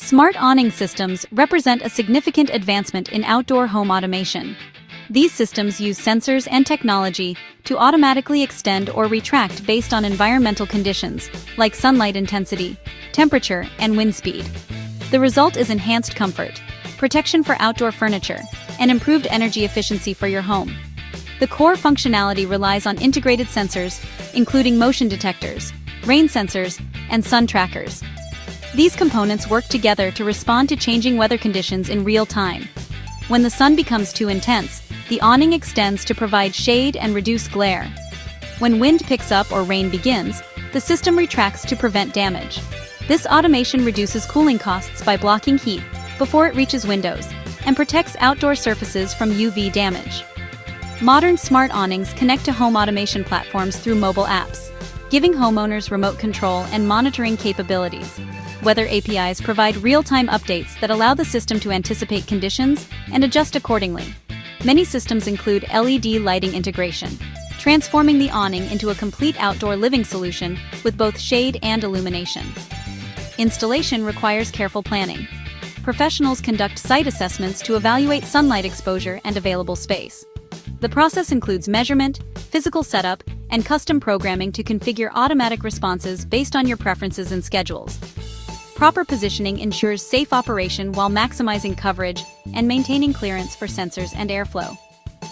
Smart awning systems represent a significant advancement in outdoor home automation. These systems use sensors and technology to automatically extend or retract based on environmental conditions, like sunlight intensity, temperature, and wind speed. The result is enhanced comfort, protection for outdoor furniture, and improved energy efficiency for your home. The core functionality relies on integrated sensors, including motion detectors, rain sensors, and sun trackers. These components work together to respond to changing weather conditions in real time. When the sun becomes too intense, the awning extends to provide shade and reduce glare. When wind picks up or rain begins, the system retracts to prevent damage. This automation reduces cooling costs by blocking heat before it reaches windows and protects outdoor surfaces from UV damage. Modern smart awnings connect to home automation platforms through mobile apps, giving homeowners remote control and monitoring capabilities. Weather APIs provide real-time updates that allow the system to anticipate conditions and adjust accordingly. Many systems include LED lighting integration, transforming the awning into a complete outdoor living solution with both shade and illumination. Installation requires careful planning. Professionals conduct site assessments to evaluate sunlight exposure and available space. The process includes measurement, physical setup, and custom programming to configure automatic responses based on your preferences and schedules. Proper positioning ensures safe operation while maximizing coverage and maintaining clearance for sensors and airflow.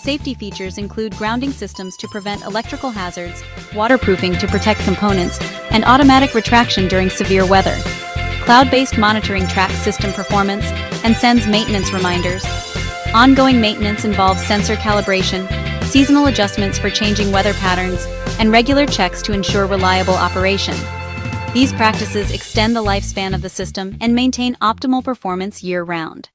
Safety features include grounding systems to prevent electrical hazards, waterproofing to protect components, and automatic retraction during severe weather. Cloud-based monitoring tracks system performance and sends maintenance reminders. Ongoing maintenance involves sensor calibration, seasonal adjustments for changing weather patterns, and regular checks to ensure reliable operation. These practices extend the lifespan of the system and maintain optimal performance year-round.